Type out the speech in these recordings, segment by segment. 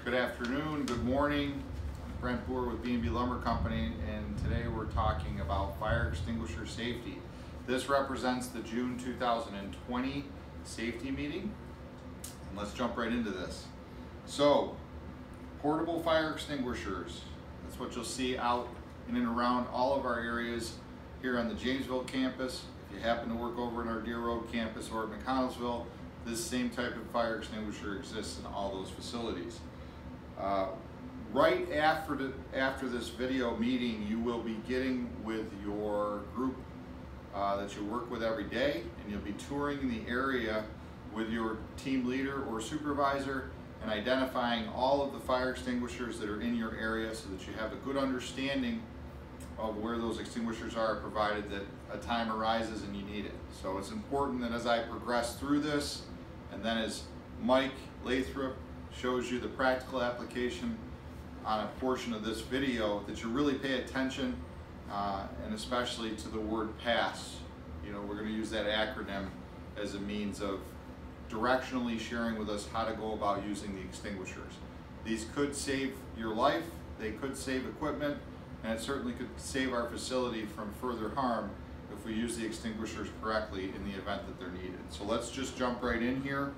Good afternoon, good morning. I'm Brent Boer with B&B Lumber Company, and today we're talking about fire extinguisher safety. This represents the June 2020 safety meeting, and let's jump right into this. So, portable fire extinguishers. That's what you'll see out in and around all of our areas here on the Jamesville campus. If you happen to work over in our Deer Road campus or at McConnellsville, this same type of fire extinguisher exists in all those facilities. Right after this video meeting, you will be getting with your group that you work with every day, and you'll be touring the area with your team leader or supervisor and identifying all of the fire extinguishers that are in your area so that you have a good understanding of where those extinguishers are, provided that a time arises and you need it. So it's important that as I progress through this, and then as Mike Lathrop shows you the practical application on a portion of this video, that you really pay attention and especially to the word PASS. You know, we're going to use that acronym as a means of directionally sharing with us how to go about using the extinguishers. These could save your life, they could save equipment, and it certainly could save our facility from further harm if we use the extinguishers correctly in the event that they're needed. So let's just jump right in here.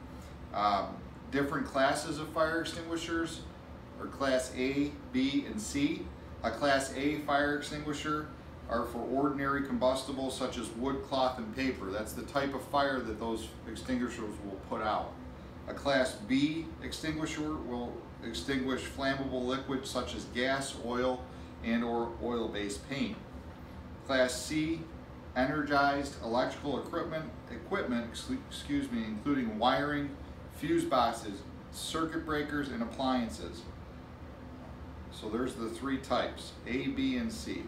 Different classes of fire extinguishers are Class A, B, and C. A Class A fire extinguisher are for ordinary combustibles such as wood, cloth, and paper. That's the type of fire that those extinguishers will put out. A Class B extinguisher will extinguish flammable liquids such as gas, oil, and or oil-based paint. Class C, energized electrical equipment, including wiring, fuse boxes, circuit breakers, and appliances. So there's the three types, A, B, and C.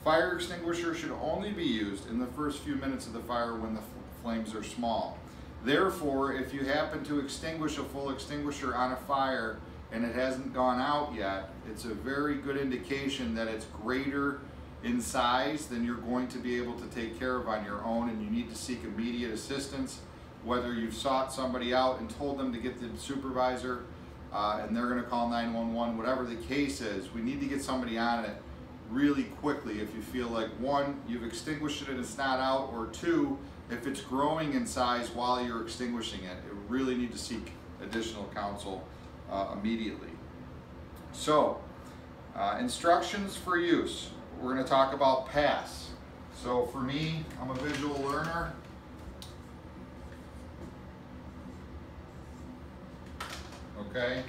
Fire extinguisher should only be used in the first few minutes of the fire when the flames are small. Therefore, if you happen to extinguish a full extinguisher on a fire and it hasn't gone out yet, it's a very good indication that it's greater in size than you're going to be able to take care of on your own, and you need to seek immediate assistance. Whether you've sought somebody out and told them to get the supervisor and they're going to call 911, whatever the case is, we need to get somebody on it really quickly if you feel like, one, you've extinguished it and it's not out, or two, if it's growing in size while you're extinguishing it. You really need to seek additional counsel immediately. So, instructions for use. We're going to talk about PASS. So for me, I'm a visual learner. Okay,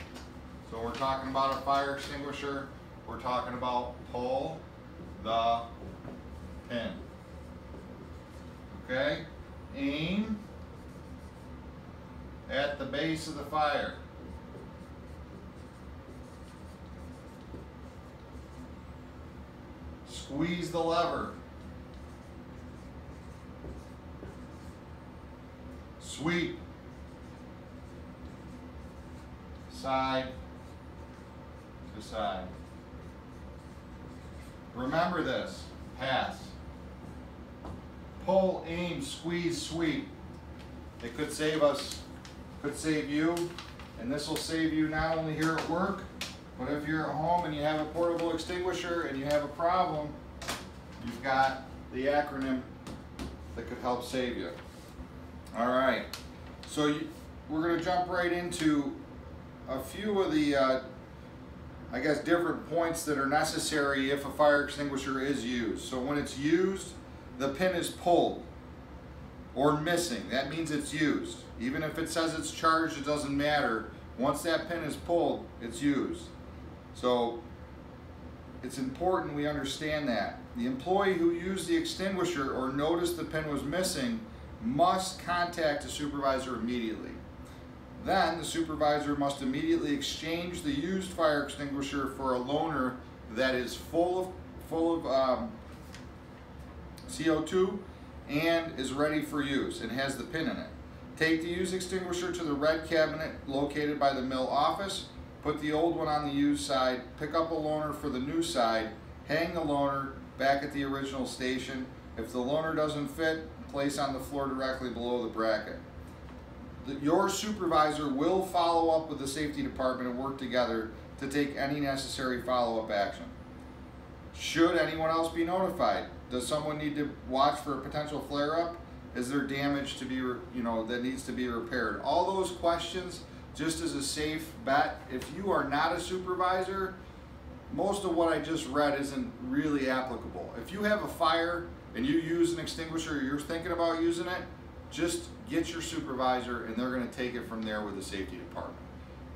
so we're talking about a fire extinguisher. We're talking about pull the pin. Okay, aim at the base of the fire. Squeeze the lever. Sweep. Side to side. Remember this, PASS. Pull, aim, squeeze, sweep. It could save us, could save you, and this will save you not only here at work, but if you're at home and you have a portable extinguisher and you have a problem, you've got the acronym that could help save you. All right, so we're going to jump right into a few of the, I guess, different points that are necessary if a fire extinguisher is used. So when it's used, the pin is pulled or missing. That means it's used. Even if it says it's charged, it doesn't matter. Once that pin is pulled, it's used. So it's important we understand that. The employee who used the extinguisher or noticed the pin was missing must contact the supervisor immediately. Then the supervisor must immediately exchange the used fire extinguisher for a loaner that is full of CO2 and is ready for use and has the pin in it. Take the used extinguisher to the red cabinet located by the mill office. Put the old one on the used side. Pick up a loaner for the new side. Hang the loaner back at the original station. If the loaner doesn't fit, place on the floor directly below the bracket. your supervisor will follow up with the safety department and work together to take any necessary follow-up action. Should anyone else be notified? Does someone need to watch for a potential flare-up? Is there damage to be, that needs to be repaired? All those questions, just as a safe bet. If you are not a supervisor, most of what I just read isn't really applicable. If you have a fire and you use an extinguisher, or you're thinking about using it, just get your supervisor and they're going to take it from there with the safety department.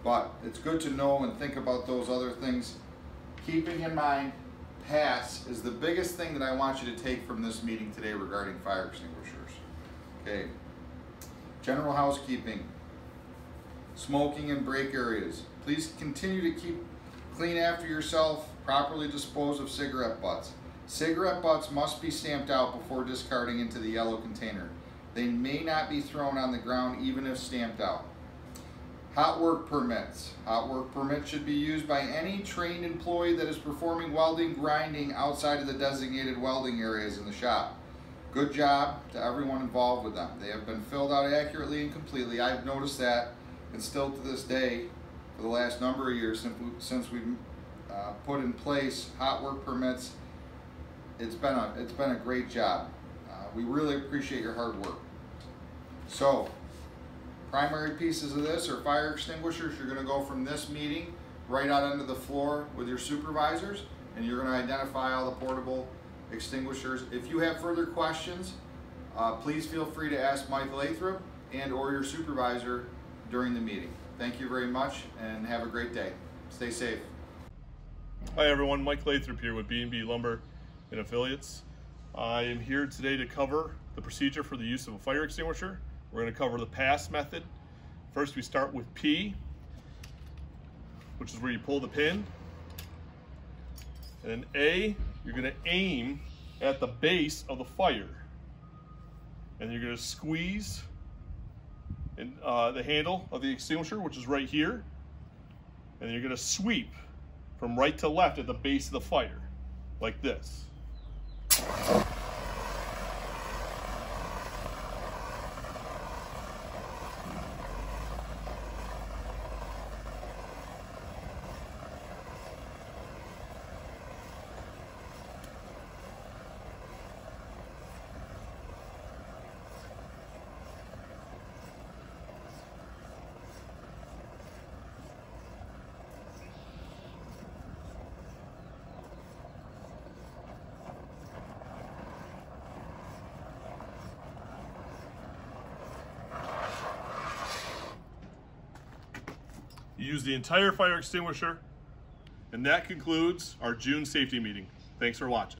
But it's good to know and think about those other things. Keeping in mind, pass is the biggest thing that I want you to take from this meeting today regarding fire extinguishers. Okay. General housekeeping. Smoking in break areas. Please continue to keep clean after yourself. Properly dispose of cigarette butts. Cigarette butts must be stamped out before discarding into the yellow container. They may not be thrown on the ground even if stamped out. Hot work permits. Hot work permits should be used by any trained employee that is performing welding, grinding outside of the designated welding areas in the shop. Good job to everyone involved with them. They have been filled out accurately and completely. I've noticed that, and still to this day, for the last number of years since we've put in place hot work permits, it's been a great job. We really appreciate your hard work. So, primary pieces of this are fire extinguishers. You're going to go from this meeting right out onto the floor with your supervisors, and you're going to identify all the portable extinguishers. If you have further questions, please feel free to ask Mike Lathrop and or your supervisor during the meeting. Thank you very much and have a great day. Stay safe. Hi everyone, Mike Lathrop here with B&B Lumber and Affiliates. I am here today to cover the procedure for the use of a fire extinguisher. We're going to cover the pass method. First we start with P, which is where you pull the pin. And then A, you're going to aim at the base of the fire. And you're going to squeeze in, the handle of the extinguisher, which is right here. And then you're going to sweep from right to left at the base of the fire, like this. You use the entire fire extinguisher, and that concludes our June safety meeting. Thanks for watching.